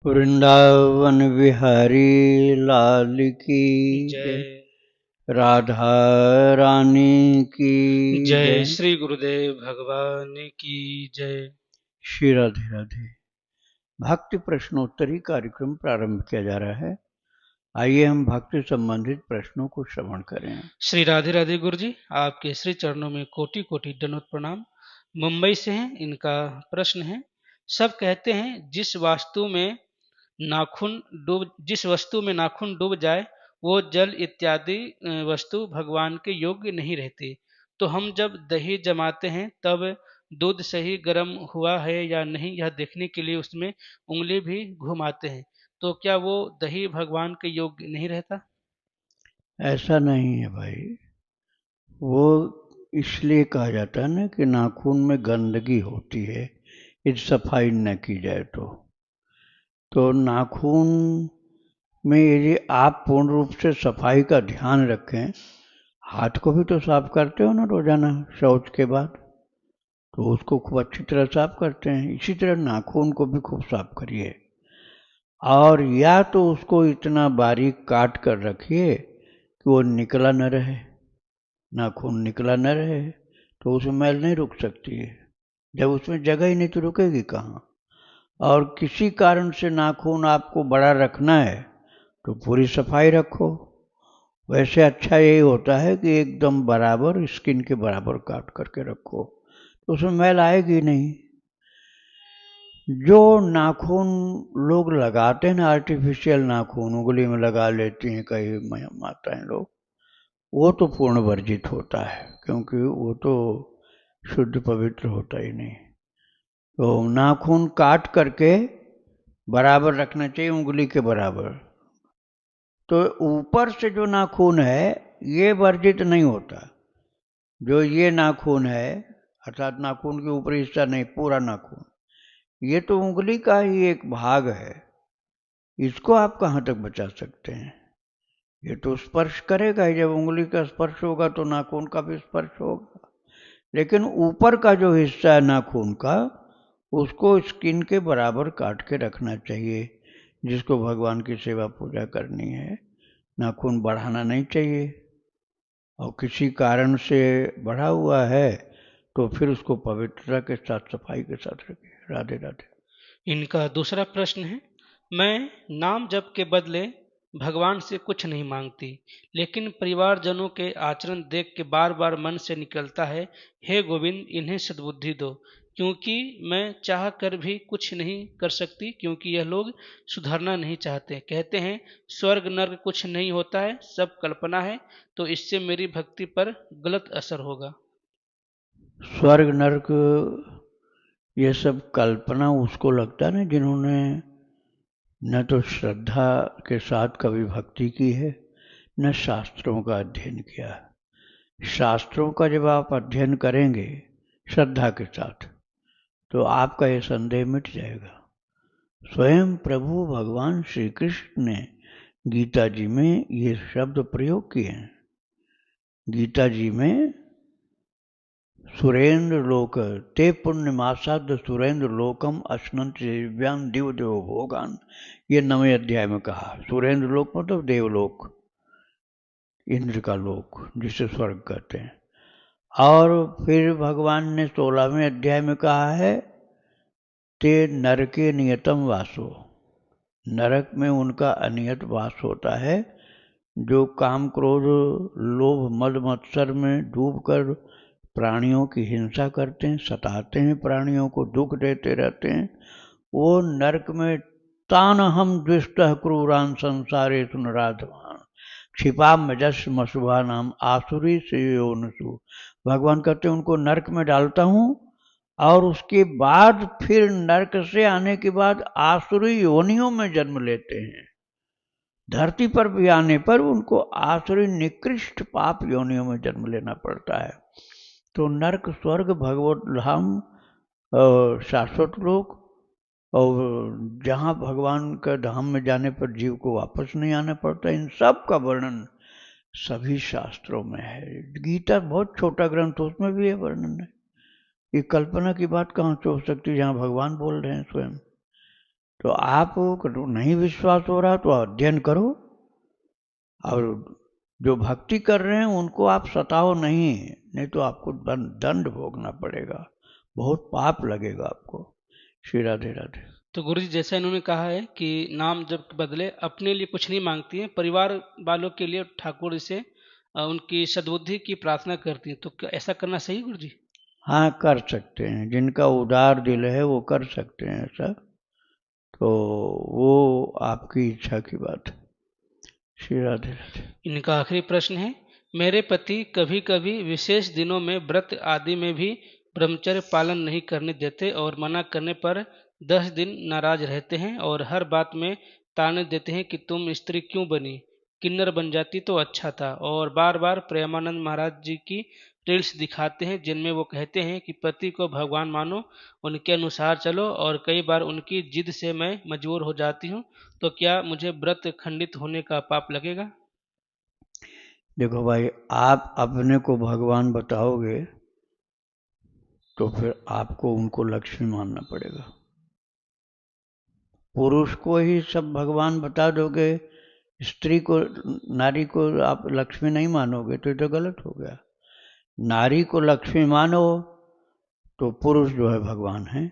वृंदावन बिहारी लाल की जय। जय। राधा रानी की जय जय। श्री गुरुदेव भगवान की जय। श्री राधे राधे। भक्ति प्रश्नोत्तरी कार्यक्रम प्रारंभ किया जा रहा है। आइए हम भक्ति संबंधित प्रश्नों को श्रवण करें। श्री राधे राधे गुरु जी, आपके श्री चरणों में कोटि कोटि दंडवत प्रणाम। मुंबई से हैं, इनका प्रश्न है। सब कहते हैं जिस वस्तु में नाखून डूब जाए वो जल इत्यादि वस्तु भगवान के योग्य नहीं रहती। तो हम जब दही जमाते हैं तब दूध सही गर्म हुआ है या नहीं यह देखने के लिए उसमें उंगली भी घुमाते हैं। तो क्या वो दही भगवान के योग्य नहीं रहता? ऐसा नहीं है भाई। वो इसलिए कहा जाता है ना कि नाखून में गंदगी होती है, यदि सफाई न की जाए तो नाखून में यदि आप पूर्ण रूप से सफाई का ध्यान रखें, हाथ को भी तो साफ करते हो ना रोजाना शौच के बाद, तो उसको खूब अच्छी तरह साफ करते हैं। इसी तरह नाखून को भी खूब साफ करिए, और या तो उसको इतना बारीक काट कर रखिए कि वो निकला न रहे, नाखून निकला न रहे, तो उसमें मैल नहीं रुक सकती है। जब उसमें जगह ही नहीं तो रुकेगी कहाँ। और किसी कारण से नाखून आपको बड़ा रखना है तो पूरी सफाई रखो। वैसे अच्छा यही होता है कि एकदम बराबर स्किन के बराबर काट करके रखो, तो उसमें मैल आएगी नहीं। जो नाखून लोग लगाते हैं ना, आर्टिफिशियल नाखून उंगली में लगा लेती हैं कई माताएं लोग, वो तो पूर्ण वर्जित होता है, क्योंकि वो तो शुद्ध पवित्र होता ही नहीं। तो नाखून काट करके बराबर रखना चाहिए, उंगली के बराबर। तो ऊपर से जो नाखून है ये वर्जित नहीं होता। जो ये नाखून है, अर्थात नाखून के ऊपरी हिस्सा नहीं, पूरा नाखून, ये तो उंगली का ही एक भाग है। इसको आप कहाँ तक बचा सकते हैं? ये तो स्पर्श करेगा ही। जब उंगली का स्पर्श होगा तो नाखून का भी स्पर्श होगा। लेकिन ऊपर का जो हिस्सा है नाखून का, उसको स्किन के बराबर काट के रखना चाहिए। जिसको भगवान की सेवा पूजा करनी है, नाखून बढ़ाना नहीं चाहिए। और किसी कारण से बढ़ा हुआ है तो फिर उसको पवित्रता के साथ, सफाई के साथ रखिए। राधे राधे। इनका दूसरा प्रश्न है। मैं नाम जप के बदले भगवान से कुछ नहीं मांगती, लेकिन परिवारजनों के आचरण देख के बार बार मन से निकलता है, हे गोविंद इन्हें सद्बुद्धि दो। क्योंकि मैं चाह कर भी कुछ नहीं कर सकती, क्योंकि यह लोग सुधरना नहीं चाहते। कहते हैं स्वर्ग नर्क कुछ नहीं होता है, सब कल्पना है। तो इससे मेरी भक्ति पर गलत असर होगा। स्वर्ग नरक ये सब कल्पना उसको लगता है ना जिन्होंने न तो श्रद्धा के साथ कभी भक्ति की है, न शास्त्रों का अध्ययन किया। शास्त्रों का जब आप अध्ययन करेंगे श्रद्धा के साथ, तो आपका ये संदेह मिट जाएगा। स्वयं प्रभु भगवान श्री कृष्ण ने गीता जी में ये शब्द प्रयोग किए हैं। गीता जी में सुरेंद्र लोक ते पुण्यमासाद सुरेंद्र लोकम अश्नंत दिव्यान दिव देव भोगान, ये 9वें अध्याय में कहा। सुरेंद्र लोक मतलब देवलोक, इंद्र का लोक, जिसे स्वर्ग कहते हैं। और फिर भगवान ने 16वें अध्याय में कहा है, ते नरके नियतम वासो, नरक में उनका अनियत वास होता है, जो काम क्रोध लोभ मद मत्सर में डूबकर प्राणियों की हिंसा करते हैं, सताते हैं, प्राणियों को दुख देते रहते हैं। वो नरक में तान हम दुष्ट क्रूरान संसारे सुनराधमान क्षिपा मजस मशुभा नाम आसुरी से योनसु। भगवान कहते हैं उनको नरक में डालता हूँ, और उसके बाद फिर नरक से आने के बाद आसुरी योनियों में जन्म लेते हैं। धरती पर भी आने पर उनको आसुरी निकृष्ट पाप योनियों में जन्म लेना पड़ता है। तो नरक स्वर्ग भगवत धाम शाश्वत लोक, और जहाँ भगवान का धाम में जाने पर जीव को वापस नहीं आना पड़ता, इन सब का वर्णन सभी शास्त्रों में है। गीता बहुत छोटा ग्रंथ, उसमें भी ये वर्णन है। ये कल्पना की बात कहाँ से हो सकती है जहाँ भगवान बोल रहे हैं स्वयं। तो आपको नहीं विश्वास हो रहा तो अध्ययन करो, और जो भक्ति कर रहे हैं उनको आप सताओ नहीं, नहीं तो आपको दंड भोगना पड़ेगा, बहुत पाप लगेगा आपको। श्री राधे राधे। तो गुरु जी, जैसा इन्होंने कहा है कि नाम जप के बदले अपने लिए कुछ नहीं मांगती हैं, परिवार वालों के लिए ठाकुर जी से उनकी सद्बुद्धि की प्रार्थना करती हैं, तो क्या ऐसा करना सही गुरु जी? हाँ, कर सकते हैं, जिनका उदार दिल है वो कर सकते हैं ऐसा, तो वो आपकी इच्छा की बात है। श्री राधे राधे। इनका आखिरी प्रश्न है, मेरे पति कभी कभी विशेष दिनों में व्रत आदि में भी ब्रह्मचर्य पालन नहीं करने देते और मना करने पर 10 दिन नाराज रहते हैं और हर बात में ताने देते हैं कि तुम स्त्री क्यों बनी, किन्नर बन जाती तो अच्छा था, और बार बार प्रेमानंद महाराज जी की रील्स दिखाते हैं जिनमें वो कहते हैं कि पति को भगवान मानो, उनके अनुसार चलो, और कई बार उनकी जिद से मैं मजबूर हो जाती हूँ, तो क्या मुझे व्रत खंडित होने का पाप लगेगा? देखो भाई, आप अपने को भगवान बताओगे तो फिर आपको उनको लक्ष्मी मानना पड़ेगा। पुरुष को ही सब भगवान बता दोगे, स्त्री को, नारी को आप लक्ष्मी नहीं मानोगे तो ये तो गलत हो गया। नारी को लक्ष्मी मानो तो पुरुष जो है भगवान है,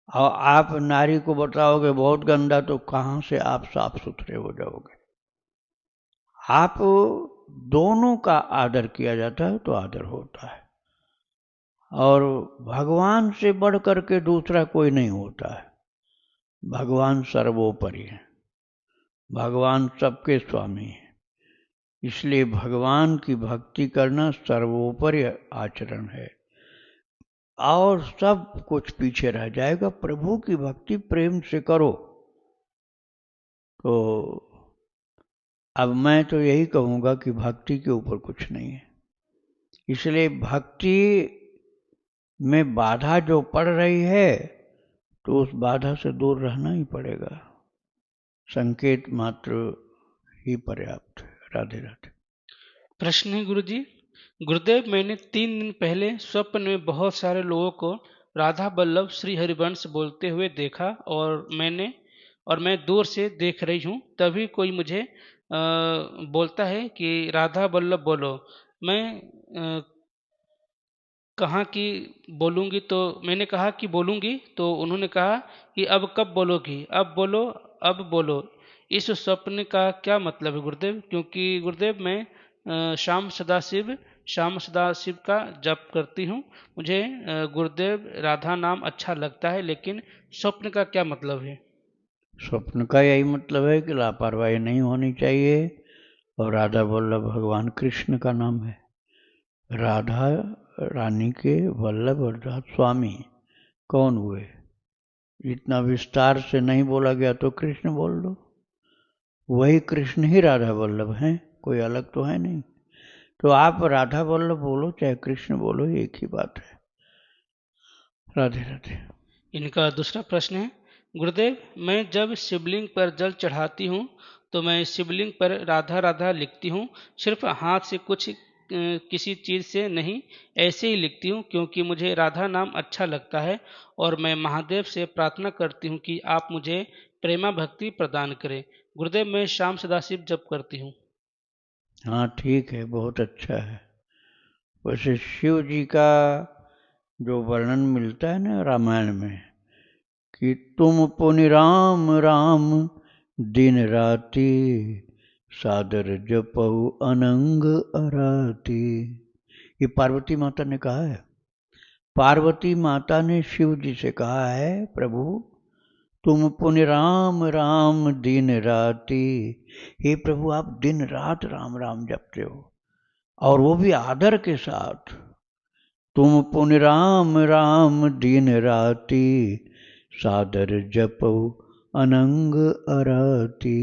और आप नारी को बताओगे बहुत गंदा तो कहाँ से आप साफ सुथरे हो जाओगे। आप दोनों का आदर किया जाता है तो आदर होता है, और भगवान से बढ़ करके दूसरा कोई नहीं होता है। भगवान सर्वोपरि है, भगवान सबके स्वामी है, इसलिए भगवान की भक्ति करना सर्वोपरि आचरण है, और सब कुछ पीछे रह जाएगा। प्रभु की भक्ति प्रेम से करो। तो अब मैं तो यही कहूँगा कि भक्ति के ऊपर कुछ नहीं है, इसलिए भक्ति में बाधा जो पड़ रही है तो उस बाधा से दूर रहना ही पड़ेगा, संकेत मात्र ही पर्याप्त है। राधे राधे। प्रश्न है गुरु जी, गुरुदेव, मैंने 3 दिन पहले स्वप्न में बहुत सारे लोगों को राधा वल्लभ श्री हरिवंश बोलते हुए देखा, और मैं दूर से देख रही हूँ, तभी कोई मुझे बोलता है कि राधा वल्लभ बोलो। मैं कहा कि बोलूँगी, तो मैंने कहा कि बोलूँगी, तो उन्होंने कहा कि अब कब बोलोगी, अब बोलो, अब बोलो। इस स्वप्न का क्या मतलब है गुरुदेव? क्योंकि गुरुदेव मैं श्याम सदाशिव का जप करती हूँ, मुझे गुरुदेव राधा नाम अच्छा लगता है, लेकिन स्वप्न का क्या मतलब है? स्वप्न का यही मतलब है कि लापरवाही नहीं होनी चाहिए, और राधा वल्लभ भगवान कृष्ण का नाम है। राधा रानी के वल्लभ अर्थात स्वामी कौन हुए, इतना विस्तार से नहीं बोला गया तो कृष्ण बोल दो, वही कृष्ण ही राधा वल्लभ हैं, कोई अलग तो है नहीं। तो आप राधा वल्लभ बोलो चाहे कृष्ण बोलो, एक ही बात है। राधे राधे। इनका दूसरा प्रश्न है, गुरुदेव, मैं जब शिवलिंग पर जल चढ़ाती हूँ तो मैं शिवलिंग पर राधा राधा लिखती हूँ, सिर्फ हाथ से कुछ किसी चीज़ से नहीं, ऐसे ही लिखती हूँ क्योंकि मुझे राधा नाम अच्छा लगता है, और मैं महादेव से प्रार्थना करती हूँ कि आप मुझे प्रेमा भक्ति प्रदान करें। गुरुदेव, मैं श्याम सदाशिव जप करती हूँ। हाँ ठीक है, बहुत अच्छा है। वैसे शिव जी का जो वर्णन मिलता है ना रामायण में, कि तुम पुनि राम राम दिन राति, सादर जपऊ अनंग अराती, ये पार्वती माता ने कहा है। पार्वती माता ने शिव जी से कहा है, प्रभु तुम पुनि राम राम दिन राति, हे प्रभु आप दिन रात राम राम जपते हो, और वो भी आदर के साथ। तुम पुनि राम राम दिन राति, सादर जपो अनंग अराती।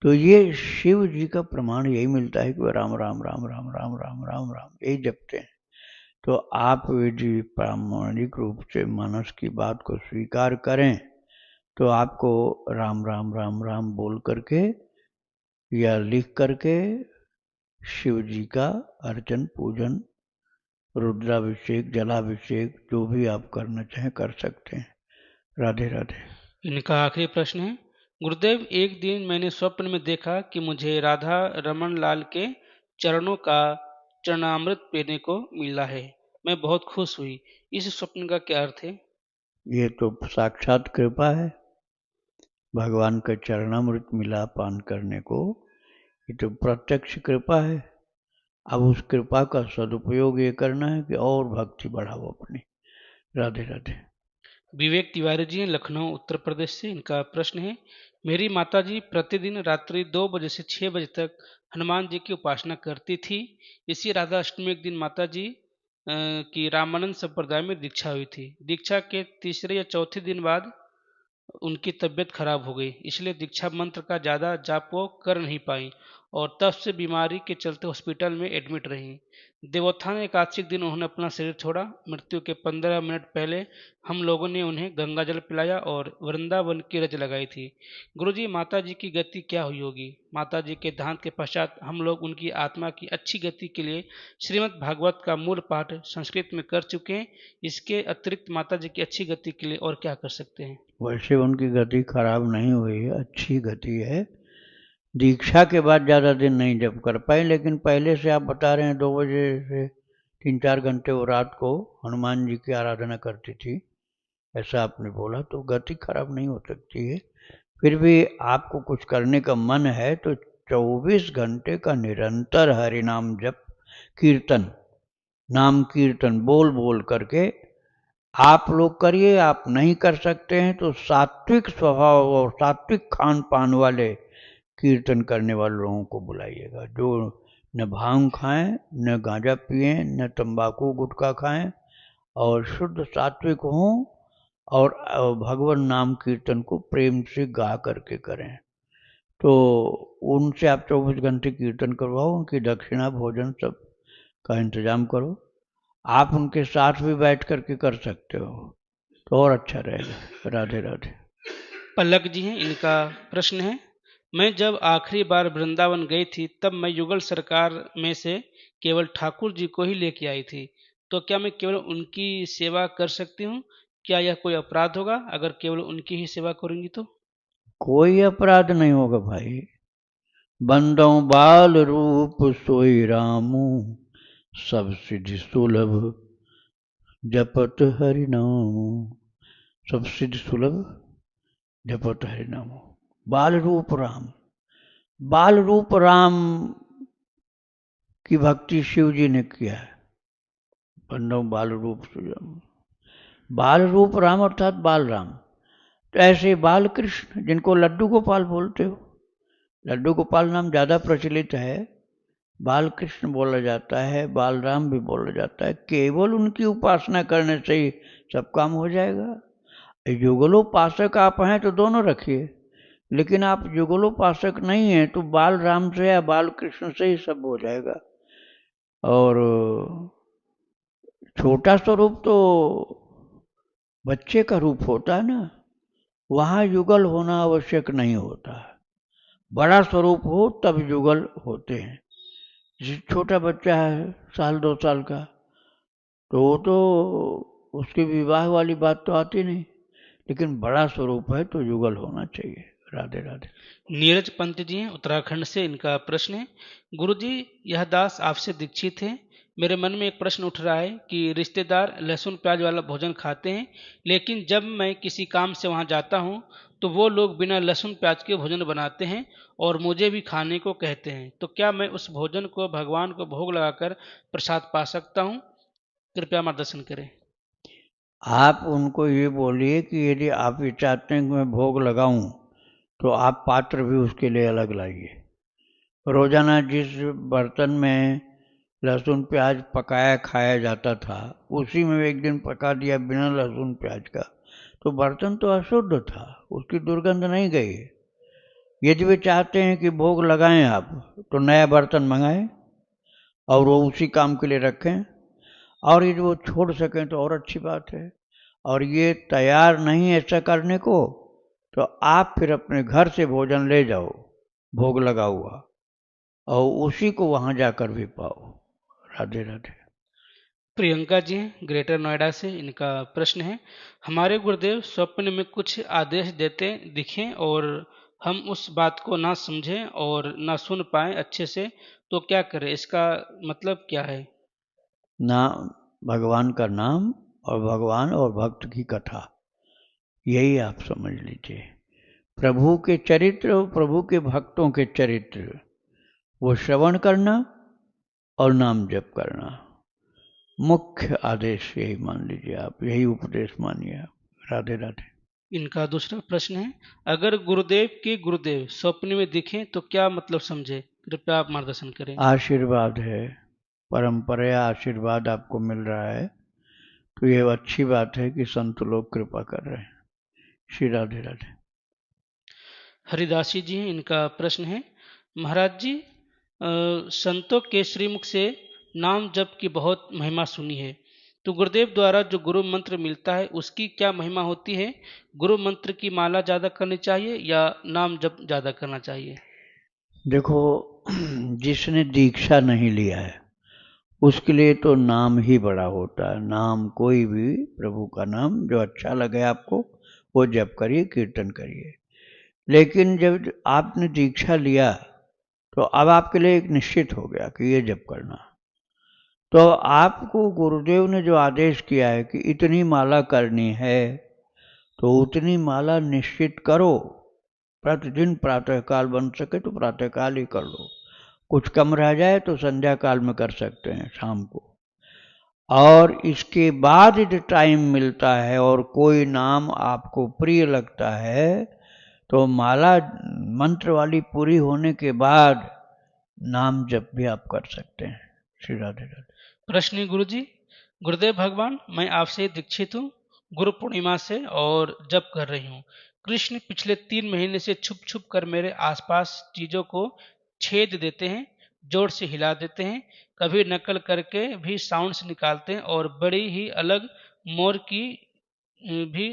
तो ये शिव जी का प्रमाण यही मिलता है कि वह राम राम राम राम राम राम राम राम यही जपते हैं। तो आप यदि प्रामाणिक रूप से मानस की बात को स्वीकार करें तो आपको राम राम राम राम बोल करके या लिख करके शिव जी का अर्चन पूजन, रुद्राभिषेक, जलाभिषेक, जो भी आप करना चाहें कर सकते हैं। राधे राधे। इनका आखिरी प्रश्न है, गुरुदेव एक दिन मैंने स्वप्न में देखा कि मुझे राधा रमन लाल के चरणों का चरणामृत पीने को मिला है। मैं बहुत खुश हुई। इस स्वप्न का क्या अर्थ है? ये तो साक्षात कृपा है, भगवान का चरणामृत मिला पान करने को। ये तो प्रत्यक्ष कृपा है। अब उस कृपा का सदुपयोग ये करना है कि और भक्ति बढ़ाओ अपनी। राधे राधे। विवेक तिवारी जी हैं, लखनऊ उत्तर प्रदेश से। इनका प्रश्न है, मेरी माताजी प्रतिदिन रात्रि 2 बजे से 6 बजे तक हनुमान जी की उपासना करती थी। इसी राधा अष्टमी में एक दिन माताजी की रामानंद संप्रदाय में दीक्षा हुई थी। दीक्षा के तीसरे या चौथे दिन बाद उनकी तबीयत खराब हो गई, इसलिए दीक्षा मंत्र का ज़्यादा जाप वो कर नहीं पाई और तब से बीमारी के चलते हॉस्पिटल में एडमिट रहीं। देवोत्थान एकादशी के दिन उन्होंने अपना शरीर छोड़ा। मृत्यु के 15 मिनट पहले हम लोगों ने उन्हें गंगा जल पिलाया और वृंदावन की रज लगाई थी। गुरुजी, माता जी की गति क्या हुई होगी? माता जी के देहांत के पश्चात हम लोग उनकी आत्मा की अच्छी गति के लिए श्रीमद् भागवत का मूल पाठ संस्कृत में कर चुके हैं। इसके अतिरिक्त माता जी की अच्छी गति के लिए और क्या कर सकते हैं? वैसे उनकी गति खराब नहीं हुई है, अच्छी गति है। दीक्षा के बाद ज़्यादा दिन नहीं जप कर पाए, लेकिन पहले से आप बता रहे हैं 2 बजे से 3-4 घंटे वो रात को हनुमान जी की आराधना करती थी, ऐसा आपने बोला, तो गति खराब नहीं हो सकती है। फिर भी आपको कुछ करने का मन है तो 24 घंटे का निरंतर हरि नाम जप, कीर्तन, नाम कीर्तन बोल बोल करके आप लोग करिए। आप नहीं कर सकते हैं तो सात्विक स्वभाव और सात्विक खान पान वाले कीर्तन करने वाले लोगों को बुलाइएगा, जो न भांग खाएं, न गांजा पिएं, न तंबाकू गुटखा खाएं और शुद्ध सात्विक हों और भगवान नाम कीर्तन को प्रेम से गा करके करें। तो उनसे आप 24 घंटे कीर्तन करवाओ, उनकी दक्षिणा भोजन सब का इंतजाम करो। आप उनके साथ भी बैठ करके कर सकते हो तो और अच्छा रहेगा। राधे राधे। पलक जी हैं, इनका प्रश्न है, मैं जब आखिरी बार वृंदावन गई थी तब मैं युगल सरकार में से केवल ठाकुर जी को ही लेके आई थी। तो क्या मैं केवल उनकी सेवा कर सकती हूँ? क्या यह कोई अपराध होगा अगर केवल उनकी ही सेवा करूंगी तो? कोई अपराध नहीं होगा भाई। बंदों बाल रूप सोई रामू, सब सिद्धि सुलभ जपत हरि नाम। सब सिद्धि सुलभ जपत हरि नाम। बाल रूप राम, बाल रूप राम की भक्ति शिव जी ने किया है। बंदों बाल रूप सुजम, बाल रूप राम अर्थात बाल राम। तो ऐसे बाल कृष्ण जिनको लड्डू गोपाल बोलते हो, लड्डू गोपाल नाम ज़्यादा प्रचलित है, बाल कृष्ण बोला जाता है, बाल राम भी बोला जाता है। केवल उनकी उपासना करने से ही सब काम हो जाएगा। युगलोपासक आप हैं तो दोनों रखिए, लेकिन आप युगलोपासक नहीं हैं तो बाल राम से या बाल कृष्ण से ही सब हो जाएगा। और छोटा स्वरूप तो बच्चे का रूप होता है ना, वहाँ युगल होना आवश्यक नहीं होता। बड़ा स्वरूप हो तब युगल होते हैं। छोटा बच्चा है 1-2 साल का, तो वो तो उसके विवाह वाली बात तो आती नहीं, लेकिन बड़ा स्वरूप है तो युगल होना चाहिए। राधे राधे। नीरज पंत जी हैं, उत्तराखंड से। इनका प्रश्न है, गुरुजी, यह दास आपसे दीक्षित है। मेरे मन में एक प्रश्न उठ रहा है कि रिश्तेदार लहसुन प्याज वाला भोजन खाते हैं, लेकिन जब मैं किसी काम से वहां जाता हूं तो वो लोग बिना लहसुन प्याज के भोजन बनाते हैं और मुझे भी खाने को कहते हैं। तो क्या मैं उस भोजन को भगवान को भोग लगाकर प्रसाद पा सकता हूँ? कृपया मार्गदर्शन करें। आप उनको ये बोलिए कि यदि आप ये चाहते हैं कि मैं भोग लगाऊं तो आप पात्र भी उसके लिए अलग लाइए। रोजाना जिस बर्तन में लहसुन प्याज पकाया खाया जाता था, उसी में एक दिन पका दिया बिना लहसुन प्याज का, तो बर्तन तो अशुद्ध था, उसकी दुर्गंध नहीं गई। यदि वे चाहते हैं कि भोग लगाएं आप, तो नया बर्तन मंगाएं और वो उसी काम के लिए रखें, और यदि वो छोड़ सकें तो और अच्छी बात है। और ये तैयार नहीं ऐसा करने को, तो आप फिर अपने घर से भोजन ले जाओ भोग लगा हुआ, और उसी को वहां जाकर भी पाओ। राधे राधे। प्रियंका जी हैं ग्रेटर नोएडा से। इनका प्रश्न है, हमारे गुरुदेव स्वप्न में कुछ आदेश देते दिखें और हम उस बात को ना समझें और ना सुन पाएं अच्छे से, तो क्या करें? इसका मतलब क्या है? नाम, भगवान का नाम और भगवान और भक्त की कथा, यही आप समझ लीजिए। प्रभु के चरित्र और प्रभु के भक्तों के चरित्र, वो श्रवण करना और नाम जप करना, मुख्य आदेश यही मान लीजिए आप, यही उपदेश मानिए आप। राधे राधे। इनका दूसरा प्रश्न है, अगर गुरुदेव के गुरुदेव स्वप्न में दिखें तो क्या मतलब समझे? कृपया आप मार्गदर्शन करें। आशीर्वाद है, परंपरा आशीर्वाद आपको मिल रहा है, तो ये अच्छी बात है कि संत लोग कृपा कर रहे हैं। श्री राधे राधे। हरिदासी जी हैं, इनका प्रश्न है, महाराज जी, संतों के श्रीमुख से नाम जप की बहुत महिमा सुनी है, तो गुरुदेव द्वारा जो गुरु मंत्र मिलता है उसकी क्या महिमा होती है? गुरु मंत्र की माला ज़्यादा करनी चाहिए या नाम जप ज़्यादा करना चाहिए? देखो, जिसने दीक्षा नहीं लिया है उसके लिए तो नाम ही बड़ा होता है। नाम कोई भी प्रभु का नाम जो अच्छा लगे आपको वो जप करिए, कीर्तन करिए। लेकिन जब आपने दीक्षा लिया तो अब आपके लिए एक निश्चित हो गया कि ये जप करना, तो आपको गुरुदेव ने जो आदेश किया है कि इतनी माला करनी है, तो उतनी माला निश्चित करो। प्रतिदिन प्रातःकाल बन सके तो प्रातःकाल ही कर लो, कुछ कम रह जाए तो संध्या काल में कर सकते हैं शाम को। और इसके बाद यदि टाइम मिलता है और कोई नाम आपको प्रिय लगता है तो माला मंत्र वाली पूरी होने के बाद नाम जप भी आप कर सकते हैं। श्री राधे राधे। प्रश्न गुरु जी, गुरुदेव भगवान, मैं आपसे दीक्षित हूँ गुरु पूर्णिमा से और जप कर रही हूँ। कृष्ण पिछले 3 महीने से छुप छुप कर मेरे आसपास चीजों को छेद देते हैं, जोर से हिला देते हैं, कभी नकल करके भी साउंड्स निकालते हैं और बड़ी ही अलग मोर की भी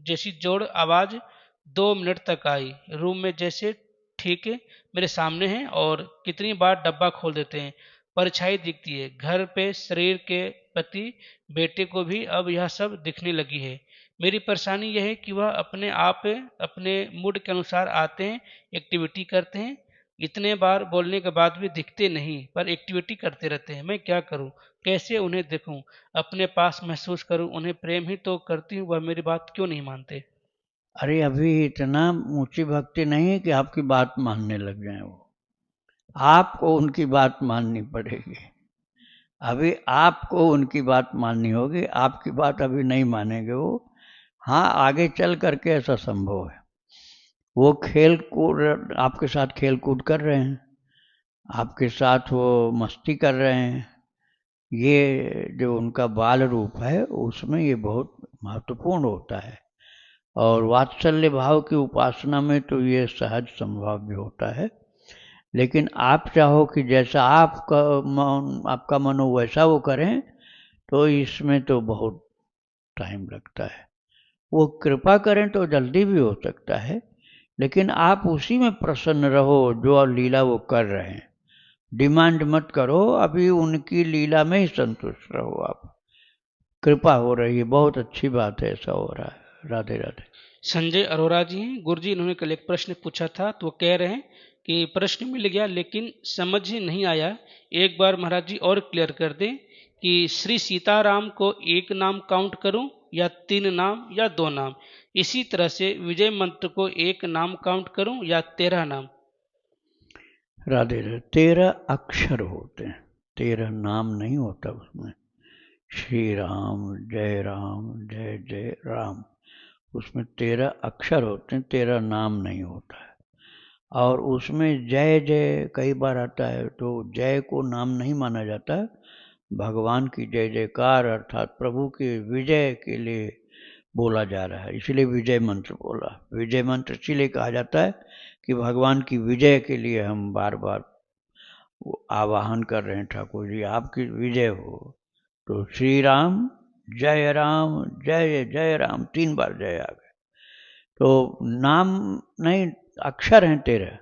जैसी जोड़ आवाज 2 मिनट तक आई रूम में, जैसे ठीक मेरे सामने है, और कितनी बार डब्बा खोल देते हैं, परछाई दिखती है घर पे, शरीर के प्रति, बेटे को भी अब यह सब दिखने लगी है। मेरी परेशानी यह है कि वह अपने आप अपने मूड के अनुसार आते हैं, एक्टिविटी करते हैं, इतने बार बोलने के बाद भी दिखते नहीं पर एक्टिविटी करते रहते हैं। मैं क्या करूं? कैसे उन्हें देखूं, अपने पास महसूस करूं? उन्हें प्रेम ही तो करती हूं, वह मेरी बात क्यों नहीं मानते? अरे अभी इतना ऊंची भक्ति नहीं है कि आपकी बात मानने लग जाए वो, आपको उनकी बात माननी पड़ेगी। अभी आपको उनकी बात माननी होगी, आपकी बात अभी नहीं मानेंगे वो। हाँ, आगे चल करके ऐसा संभव है। वो खेल कूद आपके साथ खेल कूद कर रहे हैं, आपके साथ वो मस्ती कर रहे हैं, ये जो उनका बाल रूप है उसमें ये बहुत महत्वपूर्ण होता है। और वात्सल्य भाव की उपासना में तो ये सहज संभव भी होता है। लेकिन आप चाहो कि जैसा आपका मन हो वैसा वो करें, तो इसमें तो बहुत टाइम लगता है। वो कृपा करें तो जल्दी भी हो सकता है, लेकिन आप उसी में प्रसन्न रहो जो लीला वो कर रहे हैं। डिमांड मत करो, अभी उनकी लीला में ही संतुष्ट रहो आप। कृपा हो रही है, बहुत अच्छी बात है, ऐसा हो रहा है। राधे राधे। संजय अरोरा जी हैं गुरु जी, इन्होंने कल एक प्रश्न पूछा था, तो वो कह रहे हैं कि प्रश्न मिल गया लेकिन समझ ही नहीं आया, एक बार महाराज जी और क्लियर कर दें कि श्री सीताराम को एक नाम काउंट करूं या 3 नाम या 2 नाम? इसी तरह से विजय मंत्र को एक नाम काउंट करूं या 13 नाम? राधे राधे। 13 अक्षर होते हैं, 13 नाम नहीं होता उसमें। श्री राम जय जय राम, उसमें 13 अक्षर होते हैं, 13 नाम नहीं होता है। और उसमें जय जय कई बार आता है, तो जय को नाम नहीं माना जाता है। भगवान की जय जयकार अर्थात प्रभु के विजय के लिए बोला जा रहा है, इसलिए विजय मंत्र बोला। विजय मंत्र इसीलिए कहा जाता है कि भगवान की विजय के लिए हम बार बार आवाहन कर रहे हैं, ठाकुर जी आपकी विजय हो। तो श्री राम जय जय राम, 3 बार जय आ गए। तो नाम नहीं, अक्षर हैं 13,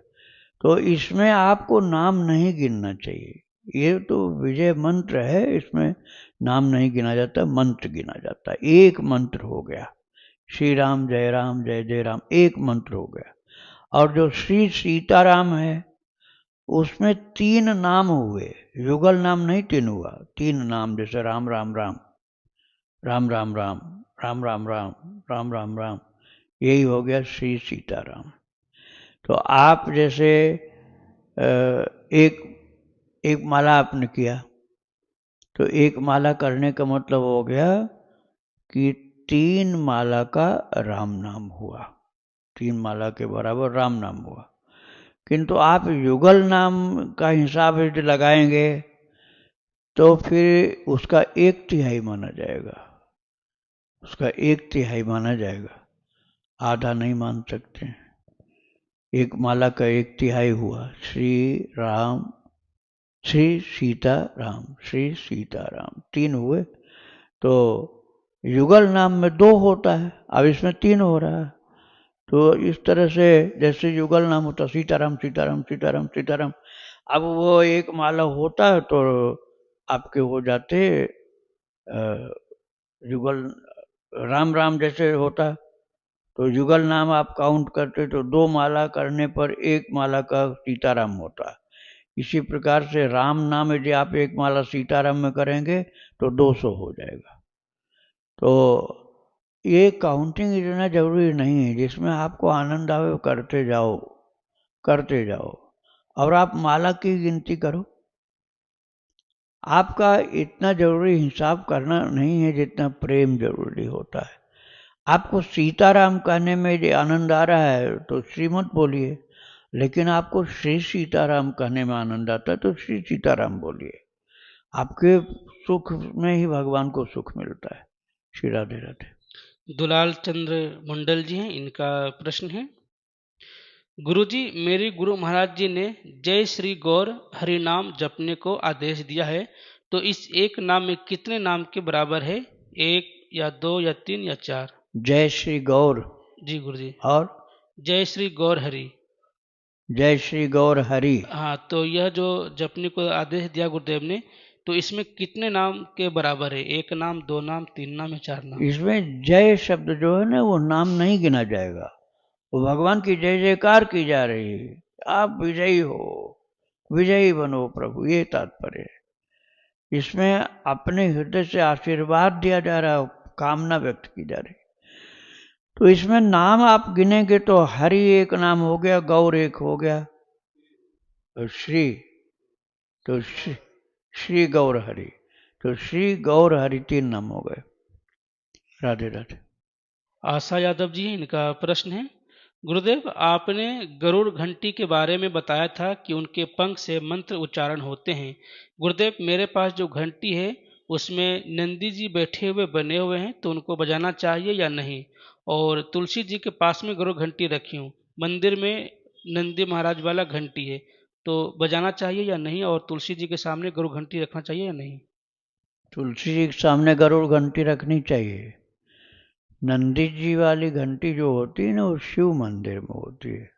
तो इसमें आपको नाम नहीं गिनना चाहिए। ये तो विजय मंत्र है, इसमें नाम नहीं गिना जाता, मंत्र गिना जाता है। एक मंत्र हो गया, श्री राम जय जय राम, एक मंत्र हो गया। और जो श्री सीताराम है उसमें 3 नाम हुए, युगल नाम नहीं 3 हुआ, 3 नाम, जैसे राम राम राम, राम राम राम, राम राम राम, राम राम राम, यही हो गया श्री सीताराम। तो आप जैसे एक एक माला आपने किया, तो एक माला करने का मतलब हो गया कि 3 माला का राम नाम हुआ, 3 माला के बराबर राम नाम हुआ। किंतु आप युगल नाम का हिसाब यदि लगाएंगे तो फिर उसका 1/3 माना जाएगा, उसका 1/3 माना जाएगा, आधा नहीं मान सकते। एक माला का 1/3 हुआ, श्री राम, श्री सीता राम, श्री सीता राम, 3 हुए। तो युगल नाम में 2 होता है, अब इसमें 3 हो रहा है। तो इस तरह से जैसे युगल नाम होता सीताराम सीताराम सीताराम सीताराम, अब वो एक माला होता है तो आपके हो जाते युगल, राम राम जैसे होता तो युगल नाम आप काउंट करते तो 2 माला करने पर 1 माला का सीताराम होता। इसी प्रकार से राम नाम यदि आप 1 माला सीताराम में करेंगे तो 200 हो जाएगा। तो ये काउंटिंग इतना जरूरी नहीं है, जिसमें आपको आनंद आवे करते जाओ, करते जाओ। और आप माला की गिनती करो, आपका इतना जरूरी हिसाब करना नहीं है जितना प्रेम जरूरी होता है। आपको सीताराम कहने में यदि आनंद आ रहा है तो श्रीमत बोलिए, लेकिन आपको श्री सीताराम कहने में आनंद आता है तो श्री सीताराम बोलिए। आपके सुख में ही भगवान को सुख मिलता है। श्री राधे राधे। दुलाल चंद्र मंडल जी हैं, इनका प्रश्न है, गुरुजी, मेरे गुरु महाराज जी ने जय श्री गौर हरि नाम जपने को आदेश दिया है, तो इस एक नाम में कितने नाम के बराबर है? 1 या 2 या 3 या 4? जय श्री गौर। जी गुरुजी। और जय श्री गौर हरि। जय श्री गौर हरि। हाँ, तो यह जो जपने को आदेश दिया गुरुदेव ने, तो इसमें कितने नाम के बराबर है? 1 नाम, 2 नाम, 3 नाम या 4 नाम? इसमें जय शब्द जो है ना वो नाम नहीं गिना जाएगा, वो भगवान की जय जयकार की जा रही है, आप विजयी हो, विजयी बनो प्रभु, ये तात्पर्य है। इसमें अपने हृदय से आशीर्वाद दिया जा रहा है, कामना व्यक्त की जा रही। तो इसमें नाम आप गिनेंगे तो हरि एक नाम हो गया, गौर एक हो गया, तो श्री गौर हरि, तो श्री गौर हरि 3 नाम हो गए। राधे राधे। आशा यादव जी, इनका प्रश्न है, गुरुदेव, आपने गरुड़ घंटी के बारे में बताया था कि उनके पंख से मंत्र उच्चारण होते हैं। गुरुदेव, मेरे पास जो घंटी है उसमें नंदी जी बैठे हुए बने हुए हैं, तो उनको बजाना चाहिए या नहीं? और तुलसी जी के पास में गरुड़ घंटी रखी हूँ, मंदिर में नंदी महाराज वाला घंटी है, तो बजाना चाहिए या नहीं? और तुलसी जी के सामने गरुड़ घंटी रखना चाहिए या नहीं? तुलसी जी के सामने गरुड़ घंटी रखनी चाहिए। नंदी जी वाली घंटी जो होती है ना वो शिव मंदिर में होती है,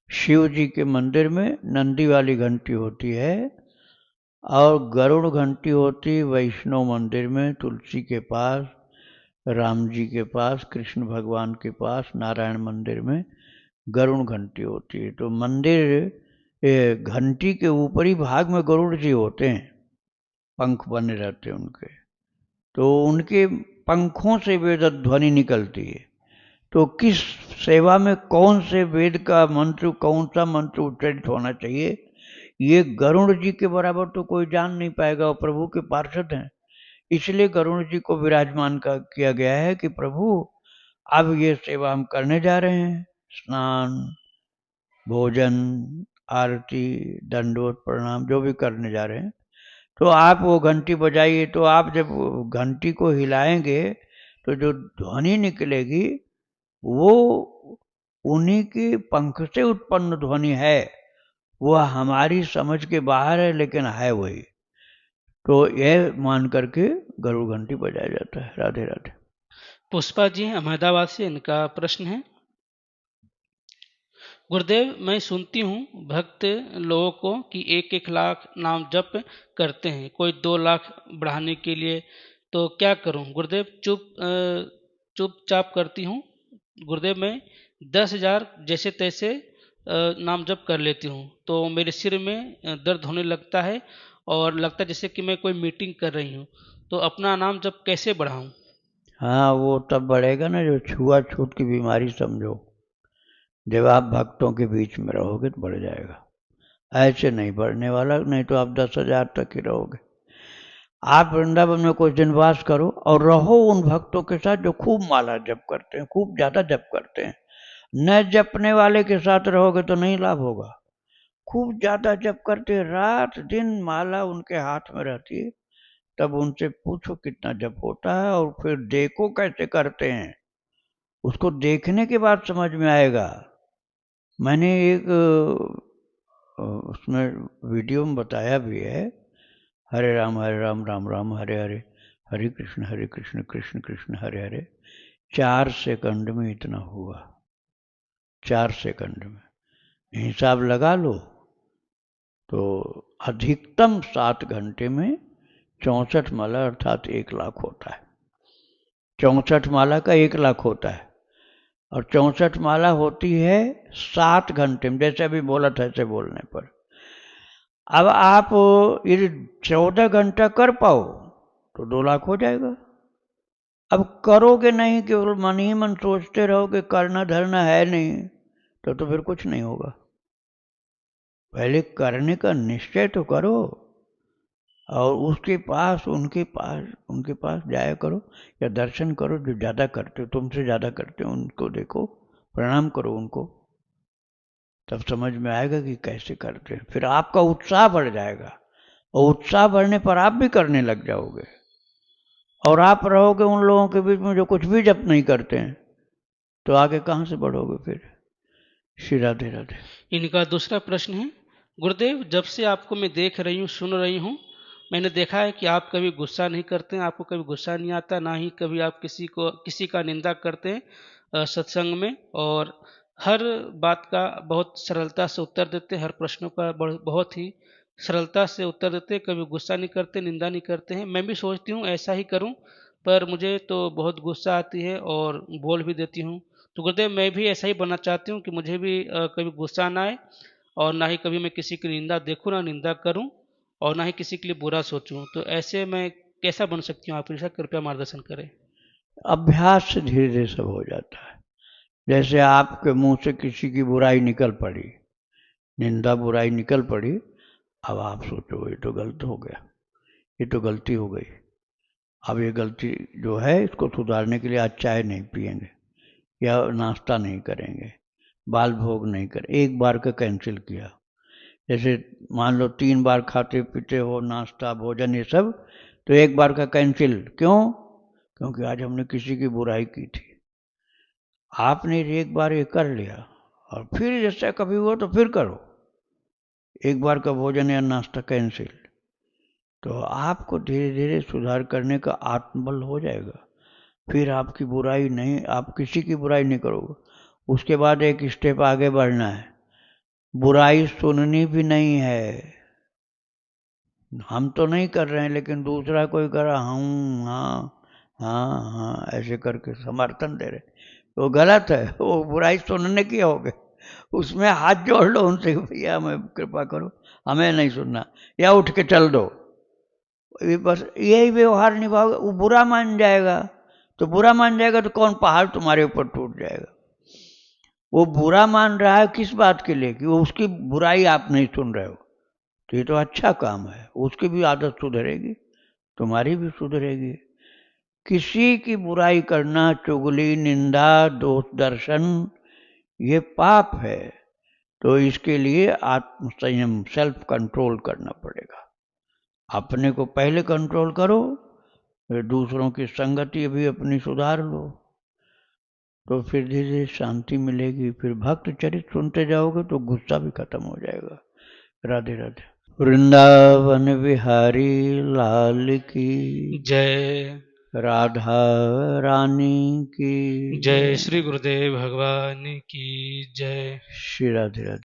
शिव जी के मंदिर में नंदी वाली घंटी होती है, और गरुड़ घंटी होती वैष्णव मंदिर में, तुलसी के पास, राम जी के पास, कृष्ण भगवान के पास, नारायण मंदिर में गरुड़ घंटी होती है। तो मंदिर घंटी के ऊपरी भाग में गरुड़ जी होते हैं, पंख बने रहते हैं उनके, तो उनके पंखों से वेद ध्वनि निकलती है। तो किस सेवा में कौन से वेद का मंत्र, कौन सा मंत्र उच्चारित होना चाहिए, ये गरुड़ जी के बराबर तो कोई जान नहीं पाएगा, और प्रभु के पार्षद हैं, इसलिए गरुड़ जी को विराजमान किया गया है कि प्रभु अब ये सेवा हम करने जा रहे हैं, स्नान, भोजन, आरती, दंडोत प्रणाम जो भी करने जा रहे हैं, तो आप वो घंटी बजाइए। तो आप जब घंटी को हिलाएंगे तो जो ध्वनि निकलेगी वो उन्हीं के पंख से उत्पन्न ध्वनि है, वह हमारी समझ के बाहर है लेकिन है वही। तो यह मान करके गरुड़ घंटी बजाया जाता है। राधे राधे। पुष्पा जी हैं अहमदाबाद से, इनका प्रश्न है, गुरुदेव, मैं सुनती हूँ भक्त लोगों को कि 1-1 लाख नाम जप करते हैं, कोई 2 लाख बढ़ाने के लिए, तो क्या करूँ? गुरुदेव, चुपचाप करती हूँ। गुरुदेव, मैं 10,000 जैसे तैसे नाम जप कर लेती हूँ, तो मेरे सिर में दर्द होने लगता है और लगता है जैसे कि मैं कोई मीटिंग कर रही हूँ, तो अपना नाम जप कैसे बढ़ाऊँ? हाँ, वो तब बढ़ेगा ना जो छुआछूत की बीमारी समझो। जब आप भक्तों के बीच में रहोगे तो बढ़ जाएगा, ऐसे नहीं बढ़ने वाला, नहीं तो आप 10,000 तक ही रहोगे। आप वृंदावन में कुछ दिन वास करो और रहो उन भक्तों के साथ जो खूब माला जप करते हैं, खूब ज्यादा जप करते हैं। न जपने वाले के साथ रहोगे तो नहीं लाभ होगा। खूब ज्यादा जप करते हैं, रात दिन माला उनके हाथ में रहती है, तब उनसे पूछो कितना जप होता है और फिर देखो कैसे करते हैं। उसको देखने के बाद समझ में आएगा। मैंने एक उसमें वीडियो में बताया भी है, हरे राम राम राम हरे हरे, हरे कृष्ण कृष्ण कृष्ण हरे हरे। 4 सेकंड में इतना हुआ, 4 सेकंड में हिसाब लगा लो। तो अधिकतम 7 घंटे में 64 माला अर्थात 1 लाख होता है। 64 माला का 1 लाख होता है और 64 माला होती है 7 घंटे में, जैसे अभी बोला था ऐसे बोलने पर। अब आप यदि 14 घंटा कर पाओ तो 2 लाख हो जाएगा। अब करोगे नहीं, केवल मन ही मन सोचते रहोगे करना धरना है नहीं, तो फिर कुछ नहीं होगा। पहले करने का निश्चय तो करो और उसके पास उनके पास जाया करो या दर्शन करो, जो ज़्यादा करते हो, तुमसे ज़्यादा करते हो, उनको देखो, प्रणाम करो उनको, तब समझ में आएगा कि कैसे करते हैं। फिर आपका उत्साह बढ़ जाएगा और उत्साह बढ़ने पर आप भी करने लग जाओगे। और आप रहोगे उन लोगों के बीच में जो कुछ भी जप नहीं करते हैं, तो आगे कहाँ से बढ़ोगे फिर। श्री राधे राधे। इनका दूसरा प्रश्न है, गुरुदेव, जब से आपको मैं देख रही हूँ, सुन रही हूँ, मैंने देखा है कि आप कभी गुस्सा नहीं करते हैं, आपको कभी गुस्सा नहीं आता, ना ही कभी आप किसी का निंदा करते हैं सत्संग में, और हर बात का बहुत सरलता से उत्तर देते हैं, हर प्रश्नों का बहुत ही सरलता से उत्तर देते हैं, कभी गुस्सा नहीं करते, निंदा नहीं करते हैं। मैं भी सोचती हूँ ऐसा ही करूँ, पर मुझे तो बहुत गुस्सा आती है और बोल भी देती हूँ। तो गुरुदेव, मैं भी ऐसा ही बनना चाहती हूँ कि मुझे भी कभी गुस्सा ना आए और ना ही कभी मैं किसी की निंदा देखूँ, ना निंदा करूँ और ना ही किसी के लिए बुरा सोचूं। तो ऐसे मैं कैसा बन सकती हूँ, आप ईशा कृपया मार्गदर्शन करें। अभ्यास से धीरे धीरे सब हो जाता है। जैसे आपके मुंह से किसी की बुराई निकल पड़ी, निंदा बुराई निकल पड़ी, अब आप सोचो ये तो गलत हो गया, ये तो गलती हो गई। अब ये गलती जो है इसको सुधारने के लिए आज चाय नहीं पिएंगे या नाश्ता नहीं करेंगे, बाल भोग नहीं करें। एक बार का कैंसिल किया। जैसे मान लो 3 बार खाते पीते हो, नाश्ता भोजन ये सब, तो एक बार का कैंसिल क्यों? क्योंकि आज हमने किसी की बुराई की थी। आपने एक बार ये कर लिया और फिर जैसा कभी हुआ तो फिर करो। एक बार का भोजन या नाश्ता कैंसिल, तो आपको धीरे धीरे सुधार करने का आत्मबल हो जाएगा। फिर आपकी बुराई नहीं, आप किसी की बुराई नहीं करोगे। उसके बाद एक स्टेप आगे बढ़ना है, बुराई सुननी भी नहीं है। हम तो नहीं कर रहे हैं लेकिन दूसरा कोई कर रहा, हूँ हाँ हाँ हाँ ऐसे करके समर्थन दे रहे, वो गलत है। वो बुराई सुनने की हो गई। उसमें हाथ जोड़ लो उनसे, भैया हमें कृपा करो, हमें नहीं सुनना, या उठ के चल दो। बस यही व्यवहार निभाओगे। वो बुरा मान जाएगा, तो बुरा मान जाएगा तो कौन पहाड़ तुम्हारे ऊपर टूट जाएगा। वो बुरा मान रहा है किस बात के लिए, कि वो उसकी बुराई आप नहीं सुन रहे हो, तो ये तो अच्छा काम है। उसकी भी आदत सुधरेगी, तुम्हारी भी सुधरेगी। किसी की बुराई करना, चुगली निंदा दोष दर्शन, ये पाप है। तो इसके लिए आत्म संयम, सेल्फ कंट्रोल करना पड़ेगा। अपने को पहले कंट्रोल करो, फिर दूसरों की संगति भी अपनी सुधार लो, तो फिर धीरे धीरे शांति मिलेगी। फिर भक्त चरित सुनते जाओगे तो गुस्सा भी खत्म हो जाएगा। राधे राधे। वृंदावन बिहारी लाल की जय। राधा रानी की जय श्री गुरुदेव भगवान की जय। श्री राधे राधे।